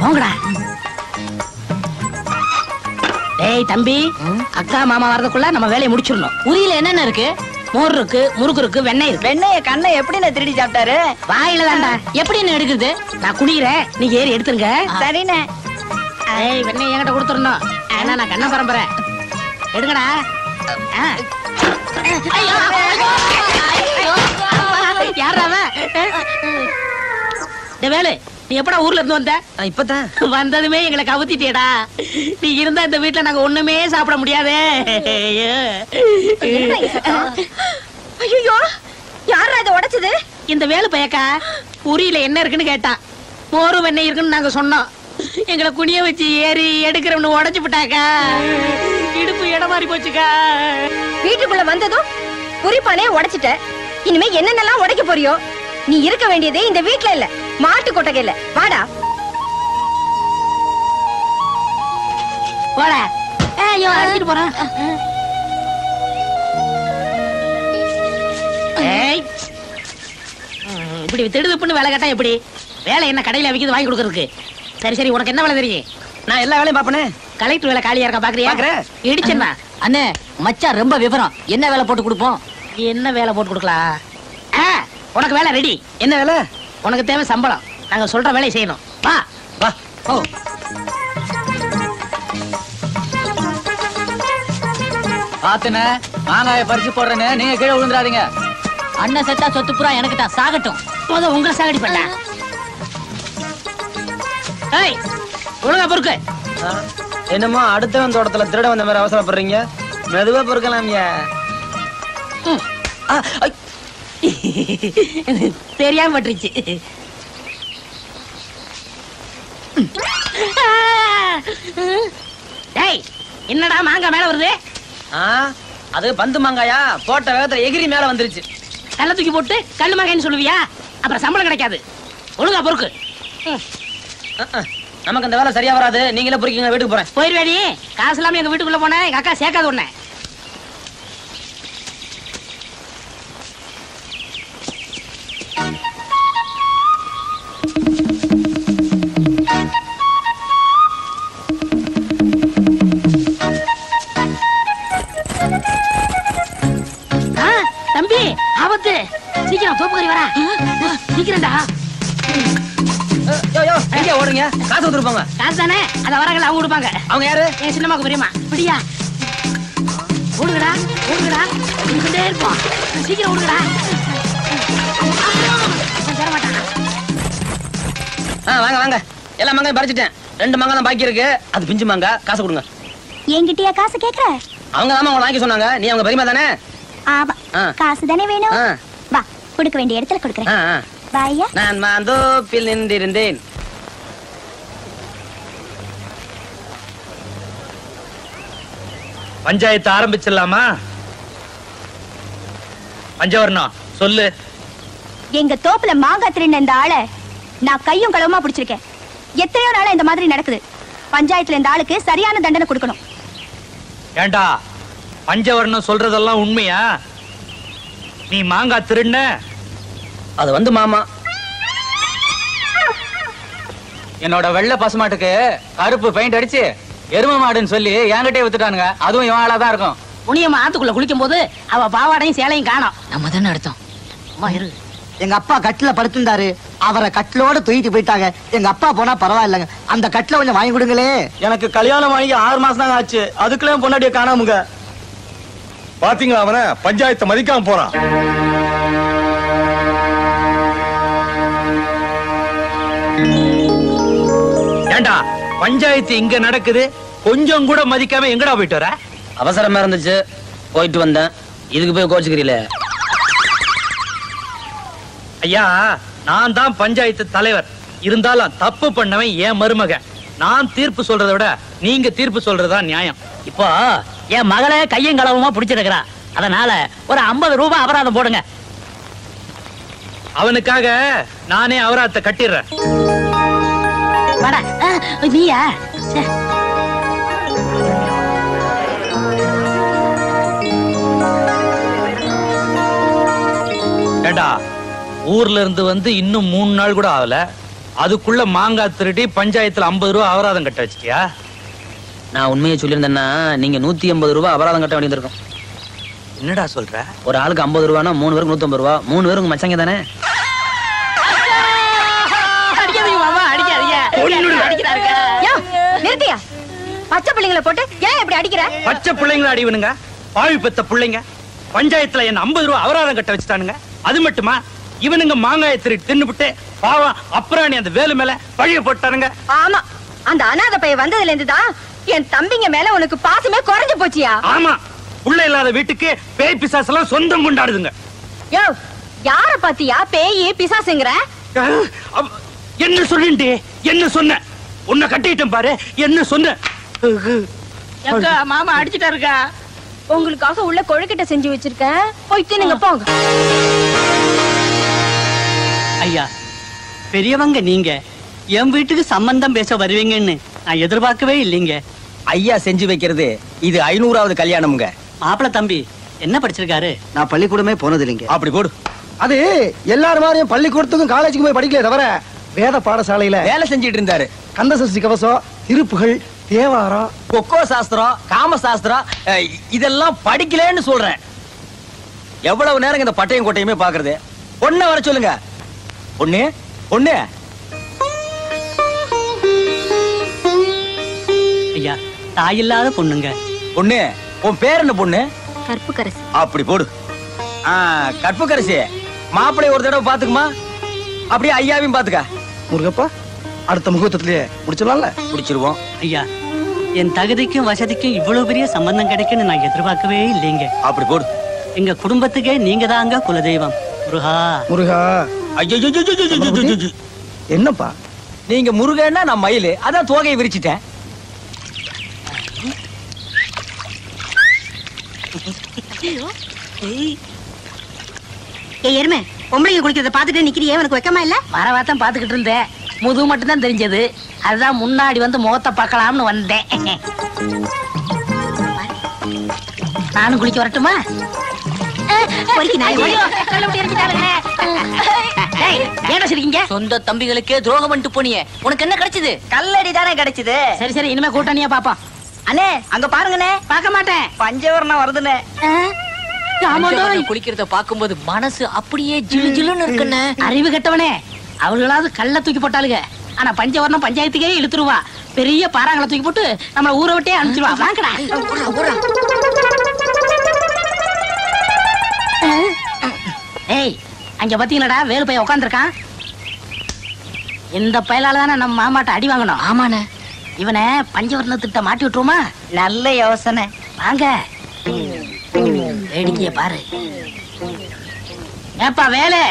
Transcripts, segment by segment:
போங்கடா. டேய் தம்பி, அக்கா மாமா வரதுக்குள்ள நம்ம வேலையை முடிச்சிடணும். உரியில என்னென்ன இருக்கு? மோர் இருக்கு, முறுக்கு இருக்கு, வெண்ணெய் இருக்கு. வெண்ணெய கண்ணை எப்படி திருடி சாப்பிட்டாரு? வாயில தான்டா. எப்படி என்ன எடுக்குது? நான் குடிக்கிறேன், நீங்க ஏறி எடுத்துருங்க. சரிண்ணே. ஏய், வெண்ணெய் என்கிட்ட கொடுத்துடணும். ஏன்னா நான் கண்ண பரம்பரை. எடுங்கடா. யாரா வேலு? நீ எப்படா ஊர்ல இருந்து வந்த? இப்பதான் வந்ததுமே எங்களை கவுத்திட்டேடா. நீ இருந்தா இந்த வீட்டுல நாங்க ஒண்ணுமே சாப்பிட முடியாதே. ஐயோ, யாரா இதை உடைச்சது? இந்த வேலு பையக்கா உரியில என்ன இருக்குன்னு கேட்டான். மோரும் வெண்ணெய் இருக்குன்னு நாங்க சொன்னோம். எங்களை குனிய வச்சு ஏறி எடுக்கிறவனு உடைச்சு விட்டாக்கா. இடுப்பு இடம் மாறி போச்சுக்கா. வீட்டுக்குள்ள வந்ததும் குறிப்பானே உடைச்சிட்ட. இனிமே என்னென்னலாம் உடைக்க போறியோ? நீ இருக்க வேண்டியதே இந்த வீட்டுல இல்ல, மாட்டு கொட்டகையில. வாடா. போடா. ஐயோ, அடிச்சிட்டு போறேன். இப்படி திடுதுப்புன்னு வேலை கேட்டா எப்படி? வேலை என்ன கடையில விக்கிறது வாங்கி கொடுக்கறதுக்கு? சரி சரி, உனக்கு என்ன வேலை தெரியும்? நான் எல்லா வேலையும் பாப்பனே. கலெக்டர் வேலை காலியா இருக்கா பாக்குறியா? இடிச்சா அண்ணே, மச்சான் ரொம்ப விவரம். என்ன வேலை போட்டு கொடுப்போம்? என்ன வேலை போட்டு கொடுக்கலாம்? உனக்கு வேலை ரெடி. என்ன வேலை? உனக்கு தேவை சம்பளம். நாங்க சொல்ற வேலையை செய்யணும். வா வா. ஓ, பாத்துன மாங்காய பறிச்சு போடுறேன்னு நீங்க கீழே விழுந்துடாதீங்க. அண்ணன் செத்தா சொத்து புறா எனக்கு தான், சாகட்டும். முத உங்களை சாகடி பண்ண. ஏய், ஒழுங்கா பொறுக்கு. என்னமோ அடுத்தவன் தோட்டத்துல திருட வந்த மாதிரி அவசரப்படுறீங்க. மெதுவா பொறுக்கலாம்யா. தெரியாம பட்டுருச்சு. டேய், என்னடா மாங்காய் மேல வருது? அது பந்து மாங்காயா? போட்ட வேகத்துல எகிரி மேல வந்துருச்சு. கல்ல தூக்கி போட்டு கல்லு மாங்காய்னு சொல்லுவியா? அப்புறம் சம்பளம் கிடைக்காது. ஒழுங்கா பொறுக்கு. நமக்கு இந்த வேலை சரியா வராது. நீங்களே பொறுக்கீங்க, வீட்டுக்கு போறேன். போயிருவேடி. காசு இல்லாம எங்க வீட்டுக்குள்ள போனேன். எங்க அக்கா சேர்க்காது உடனே. தம்பி, ஆபத்து. சீக்கிரம் தோப்புக்கறி வரா. சீக்கிரம்டா. ஓடுங்க, காசு கொடுத்துருப்பாங்க. காசு தானே, அத வராங்கல்ல, அவங்க கொடுப்பாங்க. அவங்க யாரு? என் சின்னமாக்கு பெரியமா. அப்படியா? ஓடுங்கடா, ஓடுங்கடா. கொண்டே இருப்போம். சீக்கிரம் ஓடுங்கடா. தர மாட்டானா? வாங்க வாங்க. எல்லா மாங்காயும் பறிச்சிட்டேன். 2 மாங்காய் தான் பாக்கி இருக்கு. அது பிஞ்சு மாங்காய். காசு கொடுங்க. என்கிட்டயா காசு கேக்குற? அவங்க தான் உங்களை வாங்கி சொன்னாங்க. நீ அவங்க பெரியமா தானே? ஆமா. காசு தானே வேணும். வா, கொடுக்க வேண்டிய இடத்துல கொடுக்கறேன். வாயா. நான் மாந்தோப்பில் நின்றிருந்தேன். பஞ்சாயத்து ஆரம்பிச்சிடலாமா? பஞ்சவர்ணம் சொல்லு. எங்க தோப்புல மாங்காய் திருடின இந்த ஆளை நான் கையும் களவுமா பிடிச்சிருக்கேன். எத்தனையோ நாளா இந்த மாதிரி நடக்குது. பஞ்சாயத்துல இந்த ஆளுக்கு சரியான தண்டனை கொடுக்கணும். ஏண்டா, பஞ்சவர்ணம் சொல்றதெல்லாம் உண்மையா? நீ மாங்காய் திருடின? அது வந்து மாமா என்னோட வெள்ளை பசுமாட்டுக்கு கருப்பு பெயிண்ட் அடிச்சு எரும மாடுன்னு சொல்லி என்கிட்டே வித்துட்டானுங்க. அதுவும் இவன் ஆளா தான் இருக்கும். முனியம்மா ஆத்துக்குள்ள குளிக்கும் போது அவ பாவாடையும் சேலையும் காணோம். நம்ம தானே எடுத்தோம். அம்மா இரு. எங்க அப்பா கட்டில படுத்திருந்தாரு. அவரை கட்டிலோட தூக்கிட்டு போயிட்டாங்க. எங்க அப்பா போனா பரவாயில்லைங்க. அந்த கட்டில கொஞ்சம் வாங்கி கொடுங்களே. எனக்கு கல்யாணம் வாங்கி 6 மாசம் தான் ஆச்சு. அதுக்குள்ள பொண்டாட்டிய காணாமுங்க. பாத்தீங்களா, அவன பஞ்சாயத்தை மதிக்காம போறான். ஏண்டா, பஞ்சாயத்து இங்க நடக்குது, கொஞ்சம் கூட மதிக்காம எங்கடா போயிட்டு வர? அவசரமா இருந்துச்சு, போயிட்டு வந்தேன். இதுக்கு போய் கோச்சுக்கிறீங்களே. ஐயா, நான் தான் பஞ்சாயத்து தலைவர். இருந்தாலும் தப்பு பண்ணவன் என் மருமகன். நான் தீர்ப்பு சொல்றதை விட நீங்க தீர்ப்பு சொல்றதா நியாயம். இப்போ என் மகளை கையும் களவுமா பிடிச்சிருக்கிறா. அதனால ஒரு 50 ரூபாய் அபராதம் போடுங்க. அவனுக்காக நானே அவராத்த கட்டிடுறேன். வாடா. நீயா? ஏண்டா, ஊர்ல இருந்து வந்து இன்னும் 3 நாள் கூட ஆகல. அதுக்குள்ள மாங்காய் திருடி பஞ்சாயத்துல 50 ரூபா அபராதம் கட்ட வச்சிட்டியா? நான் உண்மையை சொல்லியிருந்தேன்னா நீங்க 150 ரூபா அபராதம் கட்ட வேண்டியிருக்கும். என்னடா சொல்ற? ஒரு ஆளுக்கு 50 ரூபானா 3 பேருக்கு 150 ரூபா. 3 பேருக்கு மச்சங்க தானே? அடிக்காதீங்க மாமா, அடிக்காதீங்க. அடிக்கிறாருங்க. நிறுத்தியா? பச்சை பிள்ளைங்களை போட்டு ஏன் இப்படி அடிக்கிற? பச்சை பிள்ளைங்கள அடிவனுங்க, பாவி பெத்த பிள்ளைங்க. பஞ்சாயத்துல என்ன 50 ரூபா அபராதம் கட்ட வச்சுட்டானுங்க. அது மட்டுமா, இவனுங்க மாங்காயை திருடி தின்னுபிட்டு பாவம் அப்புறாணி அந்த வேலு மேல பழிய போட்டானுங்க. ஆமா, அந்த அனாதை பையன் வந்ததுல இருந்துதான் என் தம்பிங்க மேல உனக்கு பாசமே குறைஞ்சு போச்சியா? ஆமா, புள்ள இல்லாத வீட்டுக்கு பேய் பிசாசு எல்லாம் சொந்தம் கொண்டாடுதுங்க. யோ, யார பாத்தியா பேய் பிசாசுங்கற? என்ன சொல்லிண்டே? என்ன சொன்ன? உன்னை கட்டிட்டேன் பாரு. என்ன சொன்ன? எங்க மாமா அடிச்சிட்டாருக்கா? உங்களுக்காக உள்ள கொழுக்கட்டை செஞ்சு வச்சிருக்கேன், போய் தின்னுங்க போங்க. ஐயா, பெரியவங்க நீங்க என் வீட்டுக்கு சம்பந்தம் பேச வருவீங்கன்னு நான் எதிர்பார்க்கவே இல்லைங்க. ஐயா செஞ்சு வைக்கிறது இது 500வது கல்யாணம்ங்க. மாப்பிள தம்பி என்ன படிச்சிருக்காரு? நான் பள்ளிக்கூடமே போனது இல்லைங்க. அப்படி போடு. அது எல்லாரும் மாதிரியும் பள்ளிக்கூடத்துக்கும் காலேஜுக்கும் போய் படிக்கல தவிர வேத பாடசாலையில வேலை செஞ்சிட்டு இருந்தாரு. கந்தசஷ்டி கவசம், திருப்புகள், தேவாரம், கொக்கோ சாஸ்திரம், காம சாஸ்திரம் இதெல்லாம் படிக்கலன்னு சொல்றேன். எவ்வளவு நேரம் இந்த பட்டையும் கோட்டையுமே பாக்குறது? பொண்ண வர சொல்லுங்க. பொண்ணு பொண்ணு. ஐயா, தாயில்லாத பொண்ணுங்க. பொண்ணு, உன் பேர் என்ன பொண்ணு? கற்புக்கரசி. அப்படி போடு. கற்புக்கரசி, மாப்பிள்ளை ஒரு தடவை பாத்துக்குமா, அப்படியே ஐயாவையும் பாத்துக்க. முருகப்பா அடுத்த முகூர்த்தத்திலேயே முடிச்சிடலாம்ல? முடிச்சிருவோம். ஐயா, என் தகுதிக்கும் வசதிக்கும் இவ்வளவு பெரிய சம்பந்தம் கிடைக்குன்னு நான் எதிர்பார்க்கவே இல்லைங்க. அப்படி போடு. எங்க குடும்பத்துக்கே நீங்க தாங்க குலதெய்வம். முருகா முருகா. ஐயோ, என்னப்பா நீங்க முருகன்னா நான் மயிலு, அதான் தோகையை விரிச்சிட்டேன். எருமை, பொம்பளைங்க குளிக்கிறத பாத்துட்டு நிக்கிறியே, உனக்கு வெக்கமா இல்ல? வரவாத்தான் பாத்துக்கிட்டு இருந்தேன். முதுகு மட்டும் தான் தெரிஞ்சது. அதுதான் முன்னாடி வந்து முகத்தை பார்க்கலாம்னு வந்தேன். நானும் குளிக்க வரட்டுமா? ஏன் சிரிக்கீங்க? சொந்த தம்பிகளுக்கே துரோகம் பண்ணிட்டு போனியே, உனக்கு என்ன கிடைச்சது? கல்லடி தானே கிடைச்சது. சரி சரி, இனிமே கூட்டணியா பாப்போம். அண்ணே, அங்க பாருங்கண்ணே, பார்க்க மாட்டேன். பஞ்சவர்ணம் வருதுண்ணே. குளிக்கிறத பாக்கும்போது மனசு அப்படியே ஜிலு ஜிலுன்னு இருக்குன்னு. அறிவு கெட்டவனே, அவர்களாவது கல்ல தூக்கி போட்டாளுங்க. ஆனா பஞ்சவர்ணம் பஞ்சாயத்துக்கே இழுத்துருவா. பெரிய பாறாங்களை தூக்கி போட்டு நம்மள ஊரை விட்டே அனுப்பிச்சிருவா. வாங்கடா. ஏய், அங்க பாத்தீங்களடா, வேலு பையன் உட்காந்துருக்கான். இந்த பயலால தானே நம்ம மாமாட்ட அடி வாங்கணும். ஆமாண்ணே. இவனை பஞ்சவர்ண திட்ட மாட்டி விட்டுருமா? நல்ல யோசனை. வாங்க, வேடிக்கைய பாரு. ஏப்பா வேலு,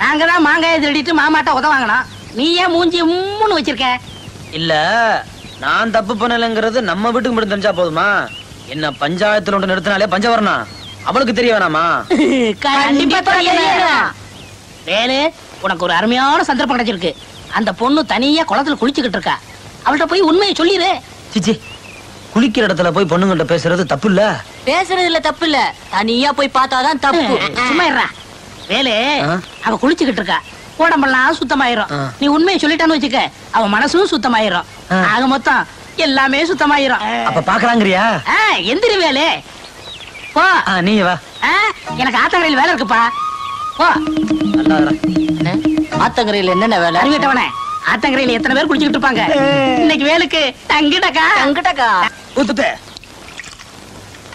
நாங்க தான் மாங்காயை திருடிட்டு மாமாட்ட உத வாங்கணும். நீ ஏன் மூஞ்சி உம்முன்னு வச்சிருக்க? இல்ல, நான் தப்பு பண்ணலங்கிறது நம்ம வீட்டுக்கு மட்டும் தெரிஞ்சா போதுமா? என்ன பஞ்சாயத்துல ஒன்று நிறுத்தினாலே பஞ்சவரணம் அவளுக்கு தெரிய வேணாமா? கண்டிப்பா தெரியணும். வேலு, உனக்கு ஒரு அருமையான சந்தர்ப்பம் கிடைச்சிருக்கு. அந்த பொண்ணு தனியா குளத்துல குளிச்சுக்கிட்டு இருக்கா. அவள்கிட்ட போய் உண்மையை சொல்லிடு. சிச்சி, குளிக்கிற இடத்துல போய் பொண்ணுங்கிட்ட பேசுறது தப்பு இல்ல. பேசுறதுல தப்பு இல்ல, தனியா போய் பார்த்தாதான் தப்பு. சும்மா இருடா. வேலு, அவ குளிச்சுக்கிட்டு இருக்கா. உடம்பெல்லாம் சுத்தமாயிரும். நீ உண்மையை சொல்லிட்டான்னு வச்சுக்க, அவ மனசும் சுத்தமாயிரும். ஆக மொத்தம் எல்லாமே சுத்தமாயிரும். அப்ப பாக்கலாங்கிறியா? எந்திரி வேலு, போ. நீ வா. எனக்கு ஆத்தங்கரையில் வேலை இருக்குப்பா, போ. ஆத்தங்கரையில் என்னென்ன வேலை? அறிவிட்டவனே, ஆத்தங்கரையில் எத்தனை பேர் குளிச்சுக்கிட்டு இருப்பாங்க. இன்னைக்கு வேலுக்கு தங்கிடக்கா. தங்கிட்டக்கா ஊத்துட்டு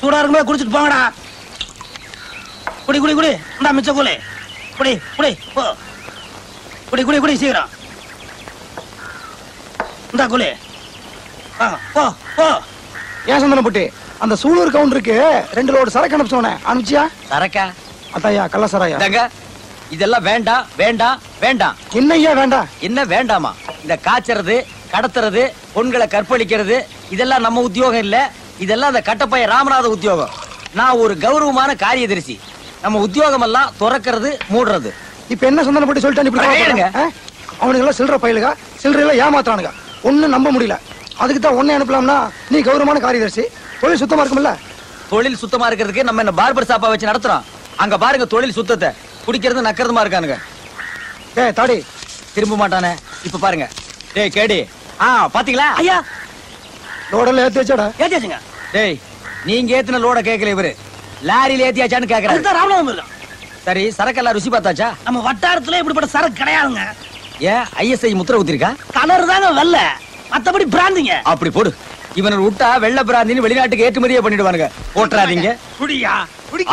சூடா இருக்கும்போது குடிச்சிட்டு போங்கடா. குடி குடி குடி, இந்தா மிச்ச கூலி. குடி குடி, போ. குடி குடி குடி, சீக்கிரம் இந்தா கூலி. போ போ. ஏன் சந்தனப்பட்டி, அந்த சூலூர் கவுண்டருக்கு 2 லோடு சரக்கு அனுப்பிச்சோனே, அனுப்பிச்சியா? சரக்கா? அத்தாயா, கள்ள சராயா. இதெல்லாம் வேண்டாம் வேண்டாம் வேண்டாம். என்னையா வேண்டாம்? என்ன வேண்டாமா? இந்த காய்ச்சறது, கடத்துறது, பொண்களை கற்பழிக்கிறது இதெல்லாம் நம்ம உத்தியோகம் இல்ல. இதெல்லாம் அந்த கட்டப்பைய ராமநாத உத்தியோகம். நான் ஒரு கௌரவமான காரியதரிசி. நம்ம உத்தியோகம் எல்லாம் துறக்கிறது, மூடுறது. இப்ப என்ன சந்தனப்பட்டி சொல்லிட்டான் இப்படி? அவனுங்க எல்லாம் சில்லற பயிலுக, சில்லறையெல்லாம் ஏமாத்துறானுங்க. ஒண்ணும் நம்ப முடியல. அதுக்கு தான் ஒன்னே அனுப்பலாம்னா, நீ கௌரவமான காரியதரிசி, தொழில் சுத்தமா இருக்கும்ல? தொழில் சுத்தமா இருக்கிறதுக்கு நம்ம என்ன பார்பர் ஷாப்பா வச்சு நடத்துறோம். அங்க பாருங்க தொழில் சுத்தத்தை, குடிக்கிறது நக்கிறதுமா இருக்கானுங்க. தாடி, திரும்ப மாட்டானே. இப்ப பாருங்க. டேய் கேடி. பாத்தீங்களா ஐயா? லோடெல்லாம் ஏத்தி வச்சாடா? ஏத்தியாச்சுங்க. டேய் நீங்க ஏத்தின லோட கேட்கல இவரு. லாரியில ஏத்தியாச்சான்னு கேக்குறாரு. அதுதான் ராமநாதம் இருக்கான். சரி சரக்கெல்லாம் ருசி பார்த்தாச்சா? நம்ம வட்டாரத்துல இப்படிப்பட்ட சரக்கு கிடையாதுங்க. ஏன் ஐஎஸ்ஐ முத்திர ஊத்திருக்கா? கலர் தாங்க வெள்ள, மத்தபடி பிராந்திங்க. அப்படி போடு. இவனை விட்டா வெள்ள பிராந்தின்னு வெளிநாட்டுக்கு ஏற்றுமதியே பண்ணிடுவானுங்க. போட்டுறாதீங்க. குடியா?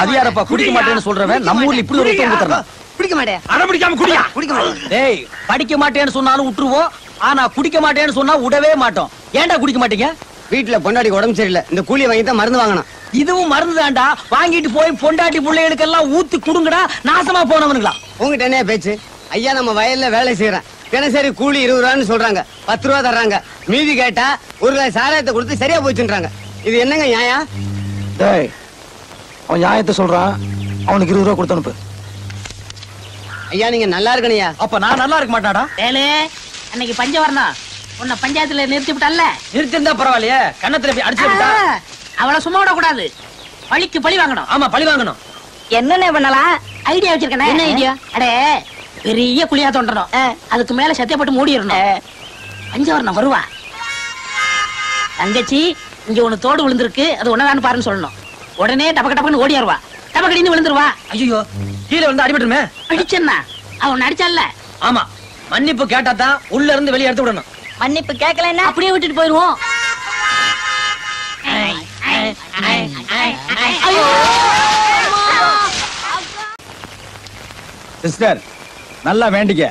அது யாரப்பா குடிக்க மாட்டேன்னு சொல்றவன்? நம்ம ஊர்ல இப்படி ஒரு உத்தரவு கொடுத்துறான். குடிக்க மாட்டேன். அடம் பிடிக்காம குடியா? குடிக்க மாட்டேன். டேய் படிக்க மாட்டேன்னு சொன்னாலும் விட்டுருவோம். ஆனா குடிக்க மாட்டேன்னு சொன்னா விடவே மாட்டோம். ஏன்டா குடிக்க மாட்டீங்க? வீட்டுல பொண்டாடி உடம்பு சரியில்லை, இந்த கூலியை வாங்கி தான் மருந்து வாங்கணும். இதுவும் மருந்து தான்டா. வாங்கிட்டு போய் பொண்டாட்டி பிள்ளைகளுக்கு எல்லாம் ஊத்தி குடுங்கடா. நாசமா போனவனுங்களா? உங்ககிட்ட என்ன பேச்சு? ஐயா நம்ம வயல்ல வேலை செய்யறேன், தினசரி கூலி 20 ரூபான்னு சொல்றாங்க, 10 ரூபா தர்றாங்க. மீதி கேட்டா ஒரு கிலோ சாராயத்தை கொடுத்து சரியா போச்சுன்றாங்க. இது என்னங்க நியாயம்? டேய் அவன் நியாயத்தை சொல்றான், அவனுக்கு 20 ரூபா கொடுத்து அனுப்பு. ஐயா நீங்க நல்லா இருக்கணையா? அப்ப நான் நல்லா இருக்க மாட்டாடா? வேலு அன்னைக்கு பஞ்சவரணம் உன்னை பஞ்சாயத்துல நிறுத்தி விட்டால. நிறுத்திருந்தா பரவாயில்லையே. கண்ணத்துல போய் அடிச்சு விட்டா அவளை சும்மா விட கூடாது. பழிக்கு பழி வாங்கணும். ஆமா பழி வாங்கணும். என்னென்ன பண்ணலாம்? ஐடியா வச்சிருக்கேன். என்ன ஐடியா? அடே பெரிய குழியா தோண்டணும். அதுக்கு மேல சத்தியப்பட்டு மூடிடணும். பஞ்சவரணம் வருவா. தங்கச்சி இங்க ஒண்ணு தோடு விழுந்திருக்கு, அது ஒன்னதான்னு பாருன்னு சொல்லணும். உடனே டபக்க டபக்குன்னு ஓடியாருவா. டபக்கடின்னு விழுந்துருவா. ஐயோ கீழே வந்து அடிபட்டுமே. அடிச்சா அவன் அடிச்சால. ஆமா மன்னிப்பு கேட்டா தான் உள்ள இருந்து வெளியே எடுத்து விடணும். மன்னிப்பு கேட்கலன்னா அப்படியே விட்டுட்டு போயிருவோம். சிஸ்டர் நல்லா வேண்டிக்க.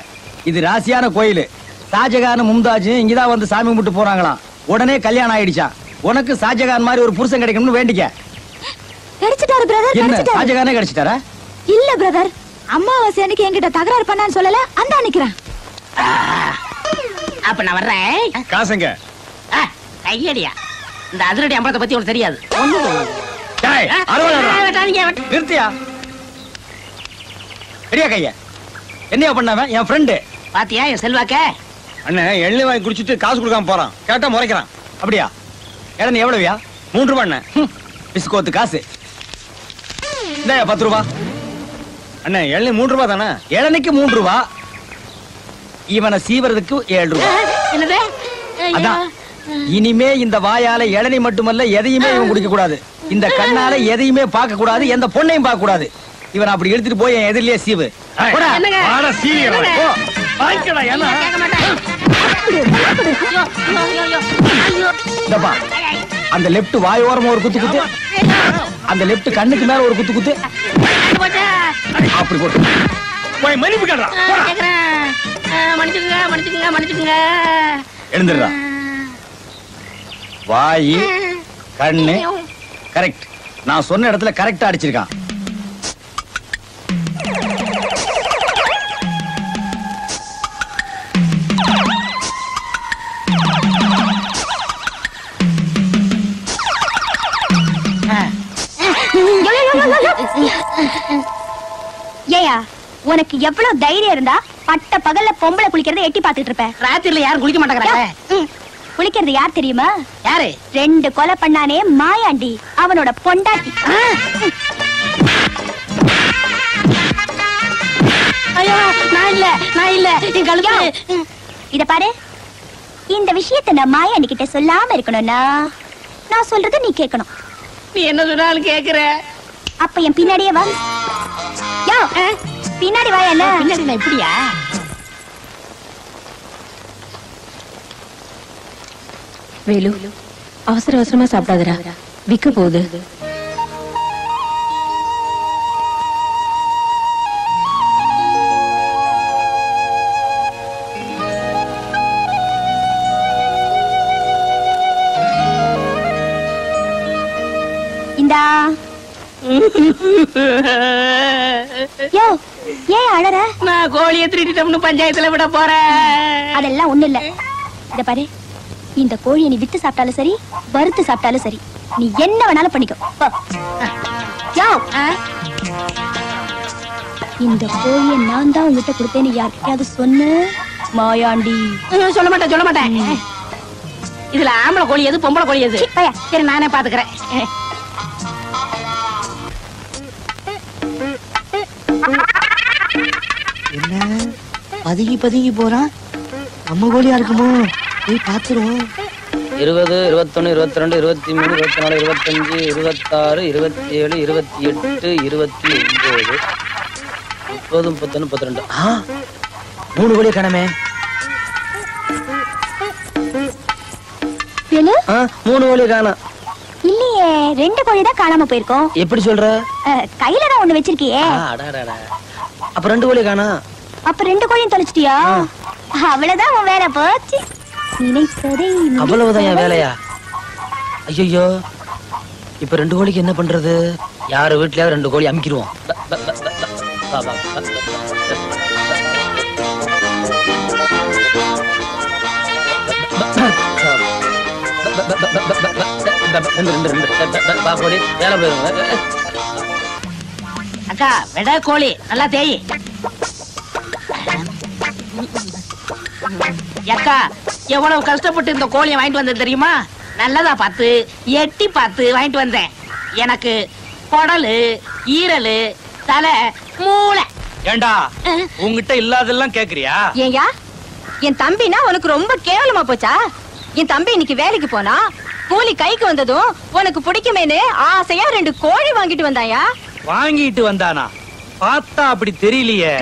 இது ராசியான கோயில். ஷாஜகான் மும்தாஜ் இங்கதான் வந்து சாமி கும்பிட்டு போறாங்களாம். உடனே கல்யாணம் ஆயிடுச்சான். உனக்கு ஷாஜகான் மாதிரி ஒரு புருஷன் கிடைக்கணும்னு வேண்டிக்க. கிடைச்சிட்டாரு பிரதர், என்ன கிடைச்சிட்டாரு. ஷாஜகானே கிடைச்சிட்டாரா? இல்ல பிரதர், அம்மாவாசை அன்னைக்கு என்கிட்ட தகராறு பண்ணான்னு சொல்லல, அந்த நிக்கிறேன். அப்ப நான் வர்றேன். காசுங்க கையடியா. இந்த அதிரடி அம்பலத்தை பத்தி உனக்கு தெரியாது. டேய், அறுவாளா? வெட்டாதீங்க. நிறுத்தியா? பெரிய கைய என்னையா பண்ணவன்? என் ஃப்ரெண்டு. பாத்தியா என் செல்வாக்க? அண்ணன் எண்ணெய் வாங்கி குடிச்சிட்டு காசு கொடுக்காம போறான். கேட்டா முறைக்கிறான். அப்படியா? இடம் எவ்வளவுயா? 3 ரூபாய் அண்ணன். பிஸ்கோத்து காசு இந்த 10 ரூபா. அண்ணன் இளநீ 3 ரூபா தானே? இளநிக்கு 3 ரூபா. இவனை சீவறதுக்கு 7 ரூபா. என்னது? அதான் இனிமே இந்த வாயால இளநீ மட்டுமல்ல எதையுமே இவன் குடிக்க கூடாது. இந்த கண்ணால எதையுமே பார்க்க கூடாது. எந்த பொண்ணையும் பார்க்க கூடாது. இவன் அப்படி எடுத்துட்டு போய் என் எதிரிலேயே சீவு. என்னங்க? போ. வாங்கிக்கடா என்ன? கேட்க மாட்டேன். இந்தப்பா, அந்த லெப்ட் வாயோரமா ஒரு குத்து குத்து, அந்த லெப்ட் கண்ணுக்கு மேல ஒரு குத்து குத்து. அப்படி போட்டு போய் மன்னிப்பு கேட்றா. கேக்குறேன். மன்னிச்சுக்குங்க மன்னிச்சுக்குங்க மன்னிச்சுக்குங்க. எழுந்துடுறா. வாயி கண்ணு கரெக்ட். நான் சொன்ன இடத்துல கரெக்டா அடிச்சிருக்கான். ஏயா உனக்கு எவ்வளவு தைரியம் இருந்தா பட்ட பகல்ல பொம்பளை குளிக்கிறத எட்டி பாத்துட்டு இருப்ப? ராத்திரில யாரும் குளிக்க மாட்டேங்கிறாங்க. குளிக்கிறது யார் தெரியுமா? யாரு? 2 கொலை பண்ணானே மாயாண்டி, அவனோட பொண்டாட்டி. ஐயோ நான் இல்ல என் கழுத்து. இத பாரு, இந்த விஷயத்தை நான் மாயாண்டி கிட்ட சொல்லாம இருக்கணும்னா நான் சொல்றத நீ கேட்கணும். நீ என்ன சொன்னாலும் கேக்குற. அப்ப என் பின்னாடியே வா. யோ, பின்னாடி வா. என்ன பின்னாடி நான் இப்படியா? வேலு, அவசர அவசரமா சாப்பிடாதடா, விக்க போகுது. இந்தா. யோ, ஏன் அழற? நான் கோழியை திருடிட்டோம்னு பஞ்சாயத்துல விட போறேன். அதெல்லாம் ஒண்ணு இல்ல. இத பாரு, இந்த கோழியை நீ வித்து சாப்பிட்டாலும் சரி, வறுத்து சாப்பிட்டாலும் சரி, நீ என்ன வேணாலும் பண்ணிக்கோ. போ. யோ, இந்த கோழியை நான் தான் உங்ககிட்ட கொடுத்தேன்னு யாருக்கையாவது சொன்ன மாயாண்டி? சொல்ல மாட்டேன். இதுல ஆம்பளை கோழி எது பொம்பளை கோழி எது? சரி நானே பாத்துக்கிறேன். என்ன பதுங்கி பதுங்கி போறான். நம்ம கோழியா இருக்குமோ? போய் பாத்துருவோம். 20, 21, 22, 23, 24, 25, 26, 27, 28, 29, 30, 31, 32. 3 கோழியை காணமே. 3 கோழியை காணோம். இல்லையே, 2 கோழி தான் காணாம போயிருக்கோம். எப்படி சொல்ற? கையில தான் ஒண்ணு வச்சிருக்கியே. அப்ப 2 கோழி காணோம். அப்ப 2 கோழியும் தொலைச்சிட்டியா? அவ்வளவுதான் உன் வேலை போச்சு. அவ்வளவுதான் என் வேலையா? ஐயோ, இப்ப 2 கோழிக்கு என்ன பண்றது? யாரு வீட்லயாவது 2 கோழி அமுக்கிடுவோம். அக்கா வெட கோழி நல்லா தேய். அக்கா எவ்வளவு கஷ்டப்பட்டு இந்த கோழியை வாங்கிட்டு வந்தேன் தெரியுமா? நல்லதா பார்த்து எட்டி பார்த்து வாங்கிட்டு வந்தேன். எனக்கு குடலு, ஈரலு, தலை, மூளை. ஏண்டா உங்ககிட்ட இல்லாதெல்லாம் கேக்குறியா? ஏயா என் தம்பினா உனக்கு ரொம்ப கேவலமா போச்சா? என் தம்பி இன்னைக்கு வேலைக்கு போனா கூலி கைக்கு வந்ததும் உனக்கு பிடிக்குமேனு ஆசையா 2 கோழி வாங்கிட்டு வந்தாயா? வாங்கிட்டு வந்தானா? பார்த்தா அப்படி தெரியலையே.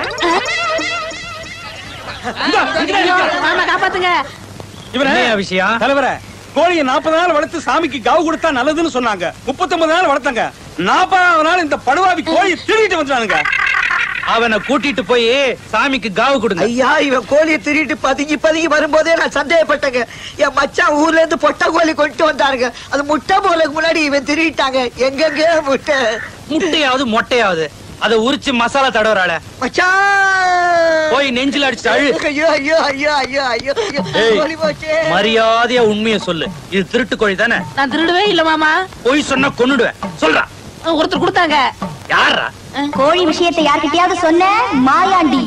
மாமா காப்பாத்துங்க. இவனே விஷயம் தலைவரே, கோழியை 40 நாள் வளர்த்து சாமிக்கு காவு கொடுத்தா நல்லதுன்னு சொன்னாங்க. 39 நாள் வளர்த்தாங்க. 40ஆவது நாள் இந்த படுவாவி கோழி திருடிட்டு வந்துட்டானுங்க. அவனை கூட்டிட்டு போய் சாமிக்கு காவு கொடுங்க. ஐயா, இவன் கோழியை திருட்டு பதுங்கி பதுங்கி வரும்போதே நான் சந்தேகப்பட்டேங்க. என் மச்சான் ஊர்ல இருந்து பொட்டை கோழி கொண்டு வந்தாருங்க. அது முட்டை போலக்கு முன்னாடி இவன் திருட்டாங்க. எங்கெங்க முட்டையாவது மொட்டையாவது அதை உரிச்சு மசாலா தடவறாள மச்சான் போய் நெஞ்சில அடிச்சு அழு. ஐயோ ஐயோ ஐயோ ஐயோ ஐயோ கோழி போச்சே. மரியாதையா உண்மையை சொல்லு. இது திருட்டு கோழி தானே? நான் திருடவே இல்ல மாமா. போய் சொன்னா கொன்னுடுவேன். சொல்றா. ஒருத்தர் கொடுத்தாங்க. யாரா? கோழி விஷயத்தை யார்கிட்டயாவது சொன்ன மாயாண்டி.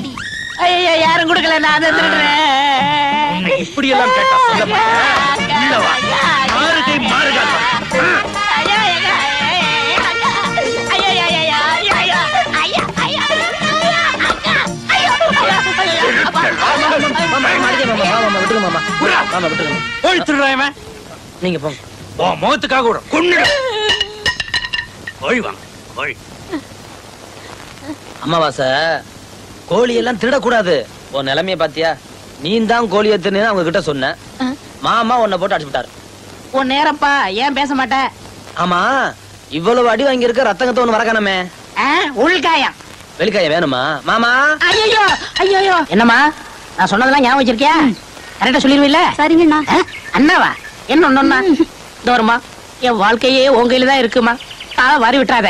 ஐயா யாரும் கொடுக்கல, நான் தான் திருடுறேன். இப்படி எல்லாம் கேட்டா சொல்ல மாட்டேன். உள்ள வா. மாறுகை மாறுகா. போய் திருடுறான். நீங்க போங்க. முகத்துக்காக கூட கொன்னுடு. கோழி வாங்க கோழி. அம்மாவாசை, கோழி எல்லாம் திருடக்கூடாது. உன் நிலைமைய பாத்தியா? நீ தான் கோழியை திருன்னு அவங்க கிட்ட சொன்ன. மாமா உன்னை போட்டு அடிச்சு விட்டாரு. உன் நேரப்பா, ஏன் பேச மாட்டேன்? ஆமா, இவ்வளவு அடி வாங்கி இருக்க ரத்தங்கத்தை ஒண்ணு வரக்கானமே. உள்காயம். வெளிக்காயம் வேணுமா மாமா? ஐயோ ஐயோ. என்னம்மா, நான் சொன்னதெல்லாம் ஞாபகம் வச்சிருக்கியா? கரெக்டா சொல்லிருவில்ல? சரிங்கண்ணா. அண்ணாவா? என்ன ஒண்ணுமா? தோறுமா, என் வாழ்க்கையே உன் கையில தான் இருக்குமா. வாரி விட்டுறாத.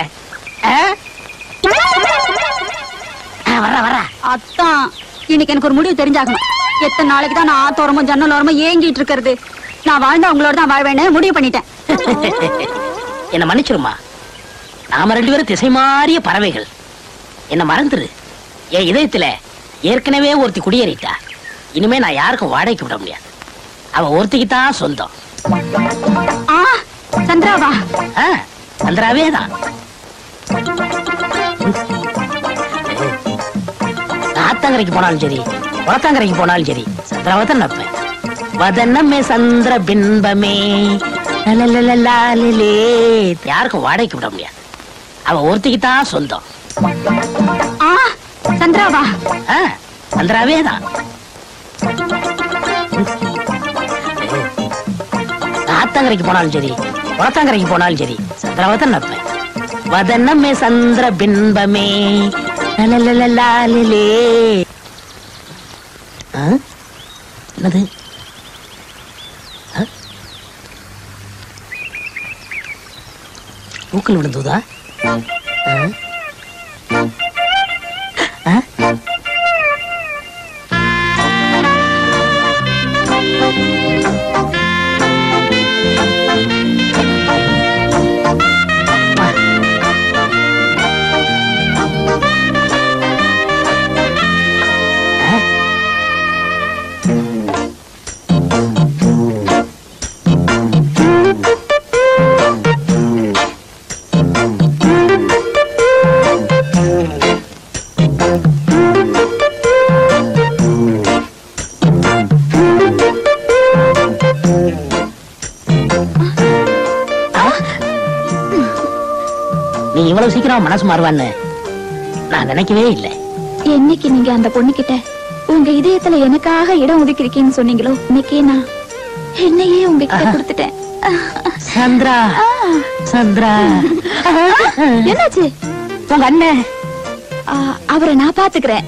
வர அத்தான், இன்னைக்கு எனக்கு ஒரு முடிவு தெரிஞ்சாகணும். எத்தனை நாளைக்கு தான் நான் ஆத்தோரமும் ஜன்னலோரமும் ஏங்கிட்டு இருக்கிறது? நான் வாழ்ந்தா உங்களோட தான் வாழ்வேன்னு முடிவு பண்ணிட்டேன். என்ன மன்னிச்சிருமா. நாம 2 பேரும் திசை மாறிய பறவைகள். என்ன மறந்துரு. என் இதயத்துல ஏற்கனவே ஒருத்தி குடியேறிட்டா. இனிமே நான் யாருக்கும் வாடகைக்கு விட முடியாது. அவன் ஒருத்திக்கு தான் சொந்தம். சந்திராவா? சந்திராவே தான். ஆத்தங்கரைக்கு போனாலும் சரி, குளத்தாங்கரைக்கு போனாலும் சரி, சந்திராவை தான் நப்பேன். வதனமே சந்திர பின்பமே யாருக்கும் வாடகைக்கு விட முடியாது. அவன் ஒருத்திக்கு தான் சொந்தம். சந்திராவா? சந்திராவே தான். ஆத்தங்கரைக்கு போனாலும் சரி, குளத்தாங்கரைக்கு போனாலும் சரி, சந்திராவை தான் நப்பேன். வதனமே சந்திர பின்பமே என்னது? பூக்கள் விழுந்ததா? இவ்வளவு சீக்கிரம் மனசு மாறுவான்னு நான் நினைக்கவே இல்லை. என்னைக்கு நீங்க அந்த பொண்ணுகிட்ட உங்க இதயத்துல எனக்காக இடம் ஒதுக்கிருக்கீங்கன்னு சொன்னீங்களோ, இன்னைக்கே நான் என்னையே உங்ககிட்ட கொடுத்துட்டேன். சந்திரா, சந்திரா, என்னாச்சு? உங்க அண்ணன் அவரை நான் பாத்துக்கிறேன்.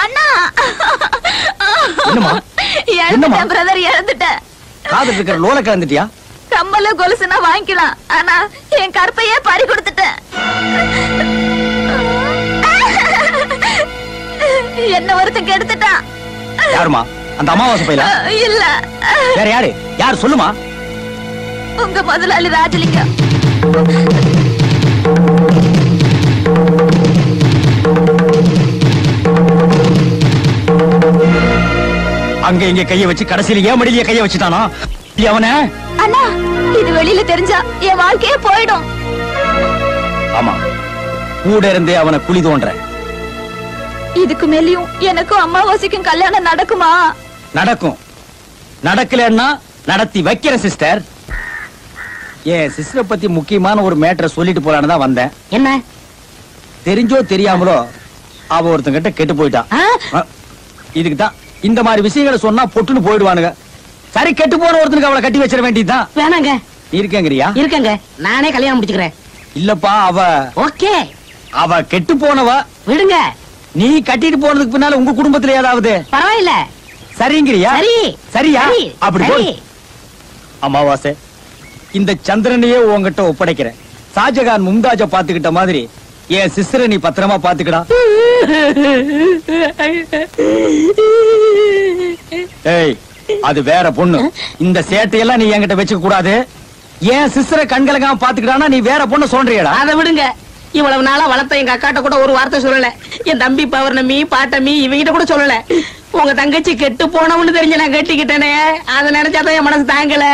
அண்ணா, என்னம்மா? இழந்துட்டேன் பிரதர், இழந்துட்டேன். காது இருக்கிற லோல கலந்துட்டியா? கம்மல கொலுசுனா வாங்கிக்கலாம், ஆனா என் கற்பையே பறி கொடுத்துட்டேன். என்ன ஒருத்தன் கெடுத்துட்டான். யாருமா? அந்த அமாவாசை பையல? இல்ல, வேற யாரு? யார் சொல்லுமா? உங்க முதலாளி ராஜலிங்கம். அங்க இங்க கைய வச்சு கடைசியில ஏன் மடியில கைய வச்சுட்டானா அவன? அண்ணா, இது வெளியில தெரிஞ்சா என் வாழ்க்கையே போயிடும். ஆமா, கூட இருந்தே அவனை குழி தோன்ற. இதுக்கு மேலயும் எனக்கும் அம்மாவாசைக்கும் கல்யாணம் நடக்குமா? நடக்கும். நடக்கலன்னா நடத்தி வைக்கிற சிஸ்டர். என் சிஸ்டரை பத்தி முக்கியமான ஒரு மேட்டரை சொல்லிட்டு போலான்னு தான் வந்தேன். என்ன? தெரிஞ்சோ தெரியாமலோ அவ ஒருத்தங்கிட்ட கெட்டு போயிட்டான். இதுக்கு தான் இந்த மாதிரி விஷயங்களை சொன்னா பொட்டுன்னு போயிடுவானுங்க. சரி, கெட்டு போன ஒருத்தனுக்கு அவளை கட்டி வச்சிட வேண்டியதுதான். வேணாங்க. இருக்கேங்கறியா? இருக்கங்க, நானே கல்யாணம் முடிச்சுக்கிறேன். இல்லப்பா, ஓகே, அவ கெட்டு போனவ. விடுங்க. நீ கட்டிட்டு போனதுக்கு பின்னால உங்க குடும்பத்துல ஏதாவது பரவாயில்ல. சரிங்கறியா? சரி. சரியா? சரி. அப்படி சரி. போய் அமாவாசை, இந்த சந்திரனையே உன்கிட்ட ஒப்படைக்கிறேன். ஷாஜகான் மும்தாஜ பாத்துக்கிட்ட மாதிரி என் சிஸ்டரை நீ பத்திரமா பாத்துக்கடா. ஏய், அது வேற பொண்ணு. இந்த சேட்டையெல்லாம் நீ என்கிட்ட வச்சுக்க கூடாது. என் சிஸ்டரை கண்கலங்காம பாத்துக்கிட்டானா நீ வேற பொண்ணு சொல்றியடா. அதை விடுங்க. இவ்வளவு நாளா வளர்த்த எங்க அக்காட்ட கூட ஒரு வார்த்தை சொல்லல. என் தம்பி பௌர்ணமி, பாட்டமி இவங்கிட்ட கூட சொல்லல. உங்க தங்கச்சி கெட்டு போனவன்னு தெரிஞ்சு நான் கட்டிக்கிட்டேனே, அதை நினைச்சாதான் என் மனசு தாங்கல.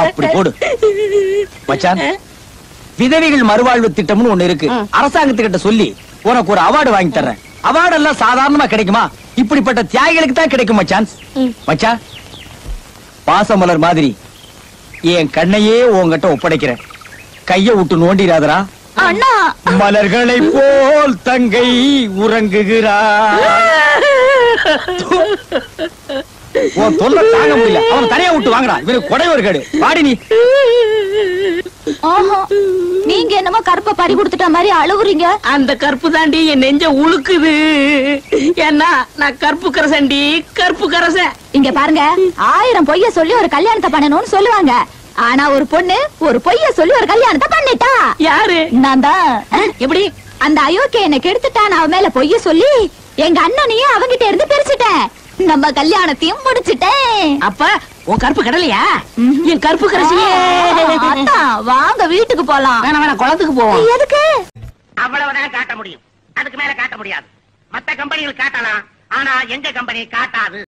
அப்படி போடு மச்சான். விதவைகள் மறுவாழ்வு திட்டம்னு ஒண்ணு இருக்கு. அரசாங்கத்துக்கிட்ட சொல்லி உனக்கு ஒரு அவார்டு வாங்கி தர்றேன். அவார்டு எல்லாம் சாதாரணமா கிடைக்குமா? இப்படிப்பட்ட தியாகிகளுக்கு தான் கிடைக்கும் மச்சான். மச்சான், பாசமலர் மாதிரி என் கண்ணையே உன்கிட்ட ஒப்படைக்கிறேன். கைய விட்டு நோண்டிராதரா. அண்ணா, மலர்களை போல் தங்கை உறங்குகிறார். உன் தொல்லை தாங்க முடியல. அவன் தனியா விட்டு வாங்கடா. இவனுக்கு கொடையோர் கேடு. பாடி நீ. நீங்க என்னமோ கருப்பை பறி கொடுத்துட்ட மாதிரி அழுவுறீங்க. அந்த கற்பு தாண்டி என் நெஞ்ச உழுக்குது. ஏன்னா நான் கற்பு கரசண்டி, கற்பு கரசன். இங்க பாருங்க, 1000 பொய்ய சொல்லி ஒரு கல்யாணத்தை பண்ணணும்னு சொல்லுவாங்க. ஆனா ஒரு பொண்ணு ஒரு பொய்ய சொல்லி ஒரு கல்யாணத்தை பண்ணிட்டா. யாரு? நான் தான். எப்படி? அந்த அயோக்கிய என்ன கெடுத்துட்டான். அவன் மேல பொய்ய சொல்லி எங்க அண்ணனையும் அவங்கிட்ட இருந்து பிரிச்சுட்டேன். நம்ம கல்யாணத்தையும் முடிச்சுட்டேன். அப்ப உன் கற்பு கடலையா? என் கற்பு கரசியே. வாங்க வீட்டுக்கு போலாம். வேணா வேணா, குளத்துக்கு போவோம். எதுக்கு? அவ்வளவுதான் காட்ட முடியும், அதுக்கு மேல காட்ட முடியாது. மத்த கம்பெனிகள் காட்டலாம், ஆனா எங்க கம்பெனி காட்டாது.